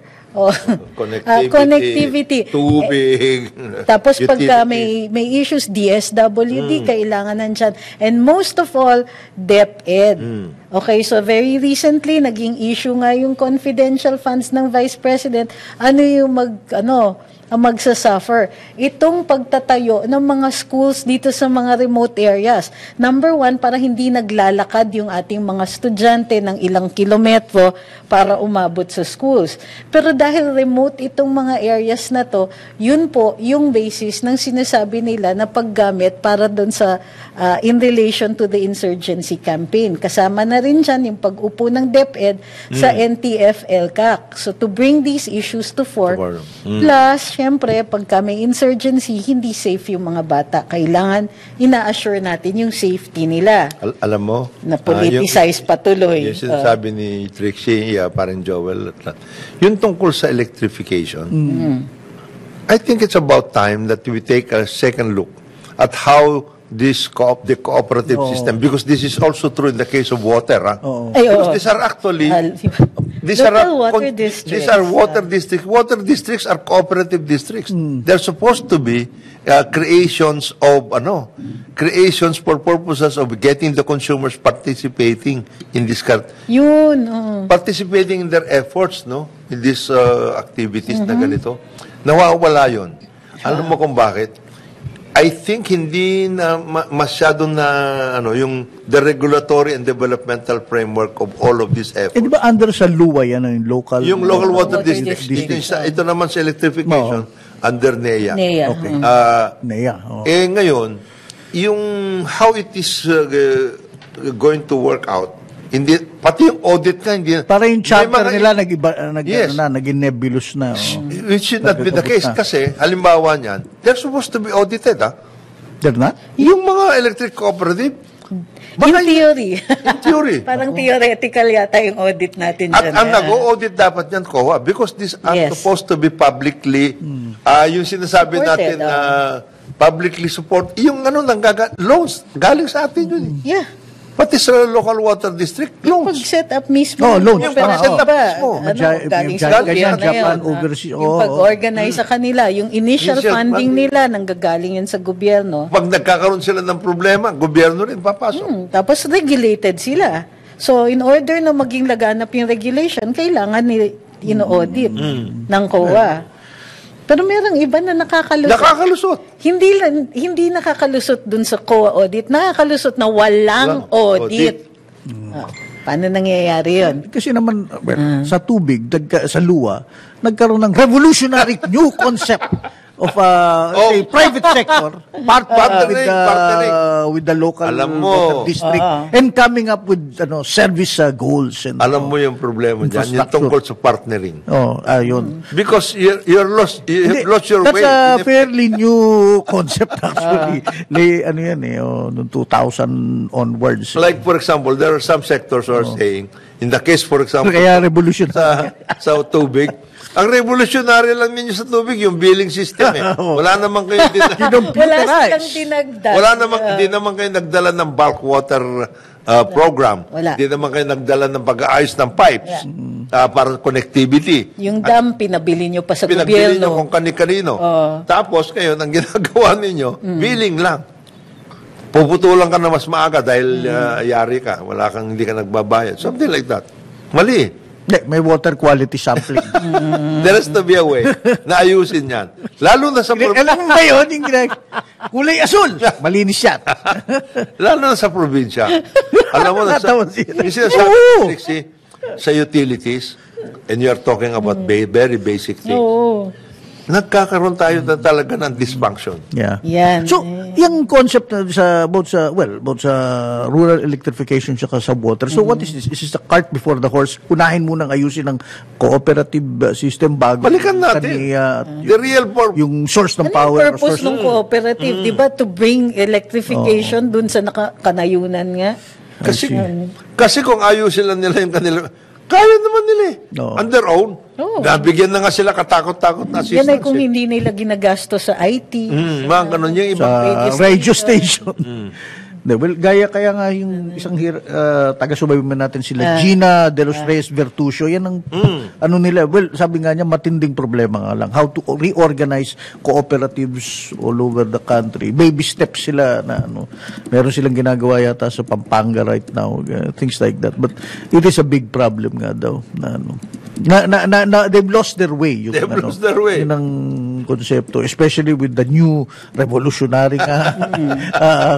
Connectivity. Tubig. Tapos pagka may issues, DSWD, kailangan nandyan. And most of all, DepEd. Okay, so very recently, naging issue nga yung confidential funds ng Vice President. Ano yung magsasuffer? Itong pagtatayo ng mga schools dito sa mga remote areas. Number one, para hindi naglalakad yung ating mga estudyante ng ilang kilometro para umabot sa schools. Pero dahil remote itong mga areas na to, yun po yung basis ng sinasabi nila na paggamit para doon sa in relation to the insurgency campaign. Kasama na rin dyan yung pag-upo ng DepEd sa NTF-ELCAC. So to bring these issues to fore, plus, syempre, pagka may insurgency, hindi safe yung mga bata. Kailangan ina-assure natin yung safety nila. Alam mo? Na politicize patuloy. Yung sinasabi ni Trixie, parang Joel, yung tungkol sa electrification, I think it's about time that we take a second look at how the cooperative system, because this is also true in the case of water. Because these are actually these are water districts. Water districts are cooperative districts. They're supposed to be creations for purposes of getting the consumers participating in this participating in their efforts, in these activities na ganito. Nawawala yun. Alam mo kung bakit? I think hindi na masyado na yung the regulatory and developmental framework of all of these efforts. Di ba under sa LUWA yan, yung local water district. Ito naman sa electrification under NEA. Okay. NEA. Ngayon, yung how it is going to work out, hindi, pati yung audit ka, hindi. Para yung charter nila, naging nebulous na. It should not be the case. Kasi, halimbawa niyan, they're supposed to be audited, They're not? Yung mga electric cooperative, in theory. In theory. Parang theoretical yata yung audit natin dyan. At ang nag-audit dapat yan, COA, because these are supposed to be publicly, yung sinasabi natin, publicly support, yung loans, galing sa atin yun. Yeah. Pati sa local water district, loans. Pag-set up mismo. Loans. Yung pag-set up mismo. Galing sa Japan overseas. Yung pag-organize sa kanila, yung initial funding nila, nanggagaling yun sa gobyerno. Pag nagkakaroon sila ng problema, gobyerno rin papasok. Tapos regulated sila. So, in order na maging laganap yung regulation, kailangan ino-audit ng COA. Pero merong iba na nakakalusot. Hindi nakakalusot dun sa COA audit. Nakakalusot na walang audit. Paano nangyayari yun? Kasi naman, sa tubig, sa LUWA, nagkaroon ng revolutionary new concept of say, private sector, partnering with the local water district, and coming up with service goals. And, alam mo yung problema dyan, yung tungkol sa partnering. Ayun. Because you have lost your way. That's a fairly new concept actually. Ano yan noong 2000 onwards. Like for example, there are some sectors who are saying, in the case for example, kaya revolution sa tubig, ang revolutionary lang ninyo sa tubig, yung billing system Wala naman kayo hindi naman kayo nagdala ng bulk water program. Hindi naman kayo nagdala ng pag-aayos ng pipes para connectivity. Yung dam, pinabili nyo pa sa gobyerno. Pinabili nyo kung kani-kanino. Tapos, ngayon, ang ginagawa ninyo, billing lang. Puputulan ka na mas maaga dahil yari ka. Hindi ka nagbabayad. Something like that. Mali. May water quality sampling. There has to be a way na ayusin yan. Lalo na sa probinsya. Alam mo ngayon, kulay asul. Malinis yan. Lalo na sa probinsya. Alam mo na sa utilities, and you're talking about very basic things. Nagkakaroon tayo talaga ng dysfunction. Yan. So, yung concept sa both sa rural electrification saka sa water. So, what is this? Is this the cart before the horse? Unahin munang ayusin ng cooperative system bago. Balikan natin. The real purpose. Yung source ng power. Ano yung purpose ng cooperative? Diba? To bring electrification dun sa kanayunan nga. Kasi kung ayusin lang nila yung kanila, kaya naman nila on their own. Nabigyan na nga sila katakot-takot na assistance. Yan ay kung hindi nila ginagastos sa IT. Mga ganun yung iba. Sa radio station. Well, kaya nga yung isang taga-subaybayan natin sila, Gina De Los Reyes Vertusio, yan ang nila, well, sabi nga niya, matinding problema nga lang. How to reorganize cooperatives all over the country. Baby steps sila na meron silang ginagawa yata sa Pampanga right now, things like that. But it is a big problem nga daw na they've lost their way. Lost their way. Yun ang konsepto, especially with the new revolutionary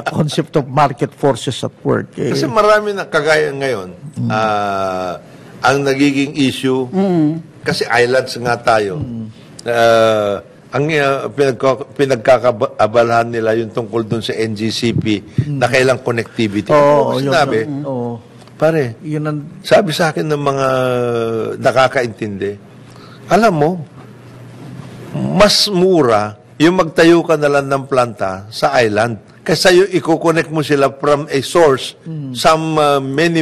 concept of market forces at work. Kasi marami na kagaya ngayon, ang nagiging issue, kasi islands nga tayo, ang pinagkakabalahan nila yung tungkol dun sa NGCP na kailang connectivity. Sinabi, pare, sabi sa akin ng mga nakakaintindi, alam mo, mas mura yung magtayo ka na lang ng planta sa island kaysa yung i-connect mo sila from a source some many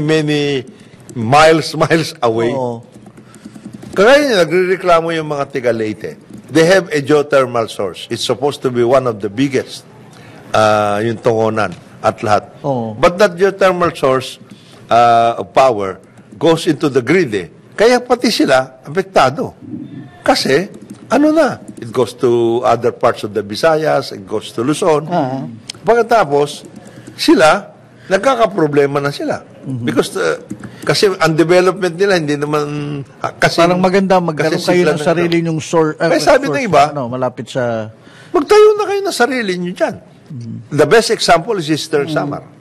miles away. Kaya yun, nagre-reklamo yung mga tiga Leyte. They have a geothermal source. It's supposed to be one of the biggest yung Tungonan at lahat. But that geothermal source of power goes into the grid. Kaya pati sila apektado. Kasi, it goes to other parts of the Visayas, it goes to Luzon. Pagkatapos, sila, nagkakaproblema na sila. Because, kasi ang development nila, hindi naman, kasi, parang maganda, magkaroon kayo ng sarili nyong source. Kaya sabi ng iba, malapit sa, magtayo na kayo ng sarili nyo dyan. The best example is Eastern Samar.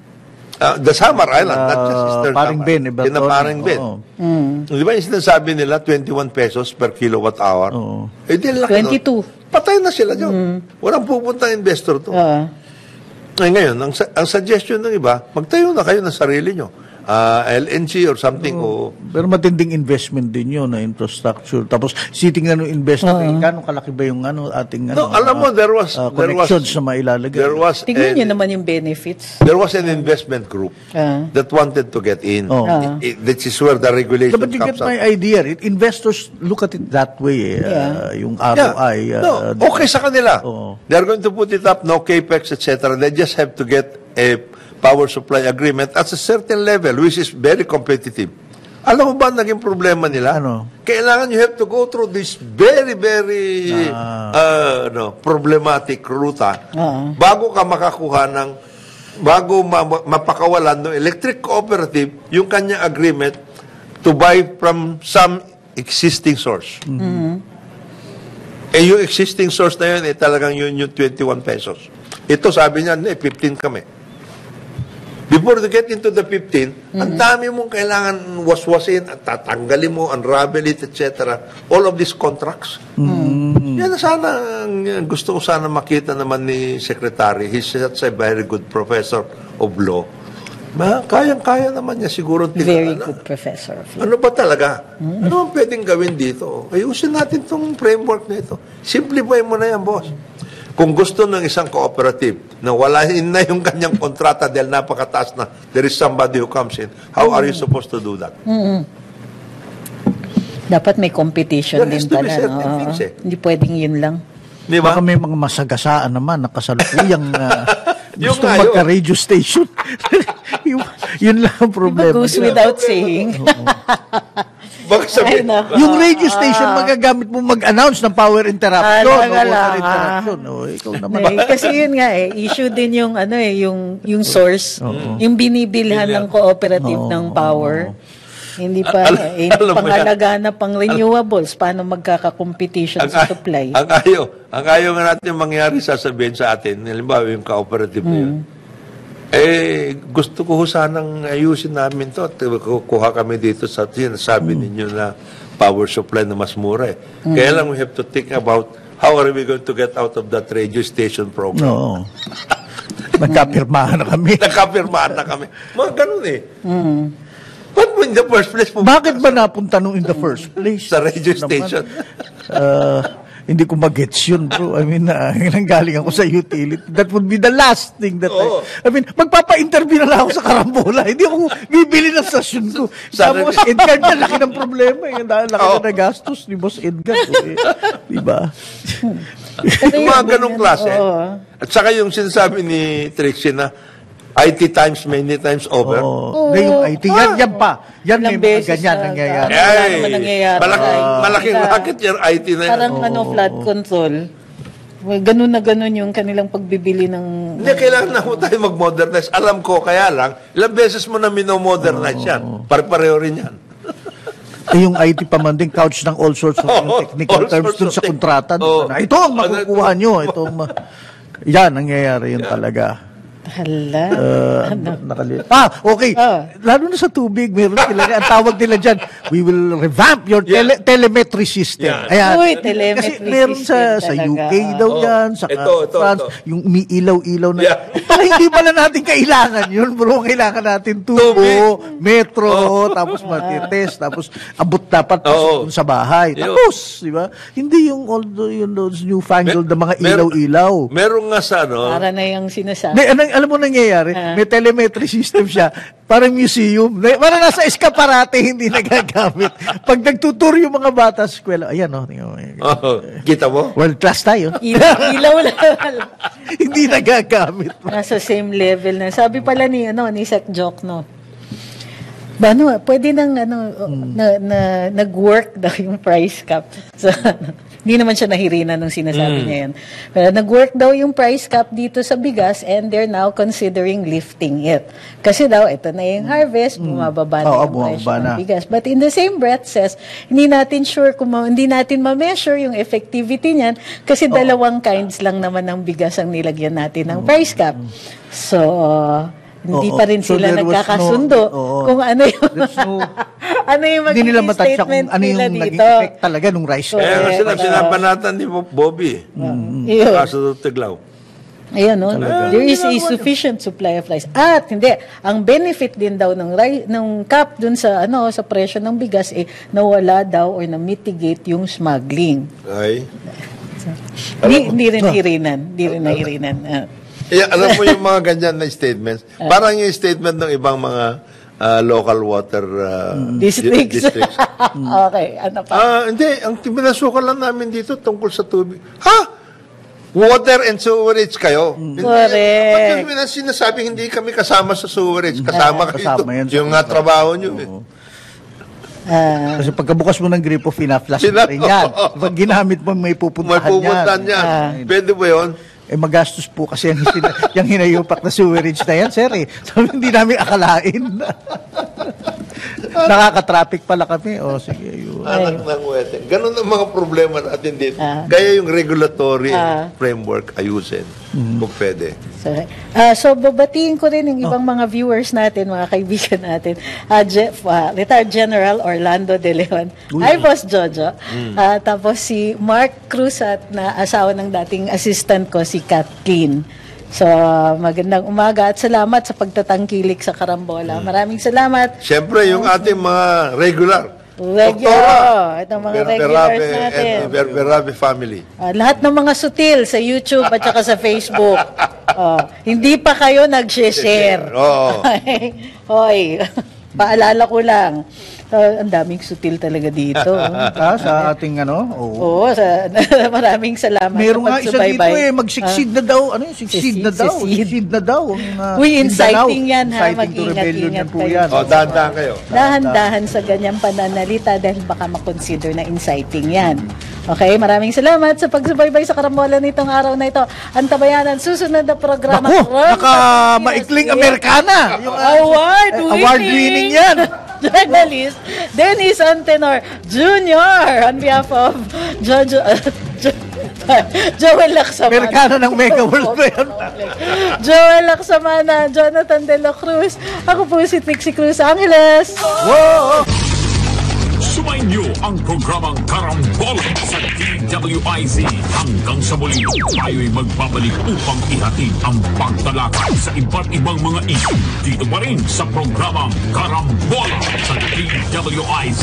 The Samar Island, not just Eastern Samar. Paring Ben. Di ba yung sinasabi nila, 21 pesos per kilowatt hour? Di laki 22. Patay na sila dyan. Walang pupunta investor to. Ngayon, ang suggestion ng iba, magtayo na kayo ng sarili nyo. LNG or something. Pero matinding investment din yun na infrastructure. Tapos, sitingnan ng investment, gano'ng kalaki ba yung ating alam mo, there was connections na mailalagay. Tingnan nyo naman yung benefits. There was an investment group that wanted to get in. This is where the regulation but you get my idea. Investors look at it that way. Yung ROI. Okay sa kanila. They're going to put it up, no capex, etc. They just have to get a power supply agreement at a certain level, which is very competitive. Alam mo ba naging problema nila? Kailangan you have to go through this very problematic ruta bago ka makakuha bago mapakawalan ng electric cooperative yung kanyang agreement to buy from some existing source. Yung existing source na yun, talagang yun yung 21 pesos. Ito sabi niya, 15 kami. Di before you get into the 15, ang dami mong kailangan waswasin at tatanggalin mo, unravel it, etc. All of these contracts. Yan sana, gusto ko sana makita naman ni Secretary. He's such a very good professor of law. Kayang-kaya naman niya siguro. Very good professor. Ano ba talaga? Ano ang pwedeng gawin dito? Ayusin natin itong framework na ito. Simplify mo na yan, boss. Kung gusto ng isang cooperative na walahin na yung kanyang kontrata dahil napakataas na, there is somebody who comes in, how are you supposed to do that? Dapat may competition din pala. Hindi pwedeng yun lang. Diba? Baka may mga masagasaan naman na kasalukuyang gusto magka-radio station. Yun lang ang problema. Diba goes without saying? Baka sabihin, yung radio station magagamit mo mag-announce ng power interruption. Water interruption. Ikaw naman. Kasi yun nga issue din yung yung source, yung binibilhan ng cooperative ng power. Hindi pa pangalagaan na pang renewables, paano magkaka-competition sa supply. Ang ayaw nga natin mangyari, sasabihin sa atin, halimbawa yung cooperative na yun, gusto ko sanang ayusin namin to at kuha kami dito sa sinasabi ninyo na power supply na mas mura. Kaya lang we have to think about how are we going to get out of that radio station program. No. Nagkapirmahan na kami. Mga ganun But in the first place... Bakit ba napunta nung in the first place? Sa radio station. Hindi ko mag-gets yun, bro. I mean, nanggaling ako sa utility. That would be the last thing that I mean, magpapa-interview na lang ako sa Karambola. Hindi ako bibili ng stasyon ko. Sa Boss Edgar na laki ng problema. Dahil laki na gastos ni Boss Edgar. Diba? Yung mga ganong klase. At saka yung sinasabi ni Trixie na IT times many times over. Yung IT. Yan pa. Yan may mga ganyan nangyayari. Malaking racket yung IT na yan. Parang flood control. Ganun na ganun yung kanilang pagbibili ng... Hindi, kailangan na tayo mag-modernize. Alam ko, kaya lang, ilang beses mo na mino-modernize yan. Pare-pareho rin yan. Yung IT pa man din, couch ng all sorts of technical terms dun sa kontrata. Ito ang makukuha nyo. Yan, nangyayari yun talaga. Hala. Okay. Lalo na sa tubig, meron sila. Ang tawag nila dyan, we will revamp your telemetry system. Ayan. Uy, telemetry kasi meron sa UK daw yan, sa France, yung umiilaw-ilaw na. Hindi pala natin kailangan yun, bro. Kailangan natin tubo, metro, tapos matitest, tapos abot dapat sa bahay. Tapos, di ba? Hindi yung those newfangled na mga ilaw-ilaw. Meron nga sa para na yung sinasabi. Alam mo nangyayari, may telemetry system siya, parang museum. Parang nasa eskaparate, hindi nagagamit. Pag nagtutur yung mga bata sa eskwela, ayan kita mo? World class tayo. Ilaw lang. Hindi nagagamit. Nasa same level na. Sabi pala ni Sec Joke, pwede nang nag-work daw yung price cap. So, hindi naman siya nahirina nung sinasabi niya yan. Pero nag-work daw yung price cap dito sa bigas and they're now considering lifting it. Kasi daw, ito na yung harvest, bumababa na yung presyo ng bigas. But in the same breath says, hindi natin sure hindi natin ma-measure yung effectivity niyan kasi dalawang kinds lang naman ng bigas ang nilagyan natin ng price cap. So, hindi pa rin sila nagkakasundo kung ano yung hindi nila matansya kung ano yung naging effect talaga nung rice. Kaya sila pinapanatan ni Bobby. Kaso Tiglaw. Ayan, there is a sufficient supply of rice. At hindi, ang benefit din daw ng cap dun sa sa presyo ng bigas nawala daw or na-mitigate yung smuggling. Ay. Hindi rin nahirinan. Alam mo yung mga ganyan na statements? Parang yung statement ng ibang mga local water districts. Okay, ano pa? Hindi, ang pinasukan lang namin dito tungkol sa tubig. Water and sewerage kayo. Correct. Bakit sinasabing hindi kami kasama sa sewerage? Kasama kayo. Yung nga trabaho nyo. Kasi pagkabukas mo ng gripo, fina-flash mo rin yan. Pag ginamit mo, may pupuntahan yan. Pwede ba yun? Magastos po kasi yung hinayupak na sewerage na yan, sir. So, hindi namin akalain. Nakaka-traffic pala kami. Sige, anak ng weteng. Ganun ang mga problema natin dito. Kaya yung regulatory framework ayusin. Kung pwede. So, babatiin ko rin yung ibang mga viewers natin, mga kaibigan natin. Retired General Orlando De Leon. Hi, Boss Jojo. Tapos si Mark Cruz at na asawa ng dating assistant ko, si Kathleen. So, magandang umaga at salamat sa pagtatangkilik sa Karambola. Maraming salamat. Siyempre, yung ating mga regular. Itong mga regulars natin. And Berabe family. Lahat ng mga sutil sa YouTube at saka sa Facebook. Hindi pa kayo nag-share. Hoy, paalala ko lang. Ang daming sutil talaga dito. Sa ating Oo, maraming salamat. Meron nga isa dito mag-succeed na daw. Ano yun? Succeed na daw. Uy, inciting yan ha. Mag-ingat-ingat kayo. Dahan-dahan kayo. Dahan-dahan sa ganyang pananalita dahil baka makonsider na inciting yan. Okay, maraming salamat sa pagsubaybay sa Karambola nitong araw na ito. Antabayanan, susunod na programa. Naka-maikling Amerikana. Yung award-winning yan. Journalist Dennis Antenor Jr. on behalf of Joel Laksamana. Amerikano ng Mega World ba yan? Joel Laksamana, Jonathan De La Cruz. Ako po si Trixie Cruz Angeles. Whoa! Sumainyo ang programang Karambola sa DWIZ. Hanggang sa muli, tayo'y magbabalik upang ihatid ang pagtalakay sa iba't ibang mga issue. Dito pa rin sa programang Karambola sa DWIZ.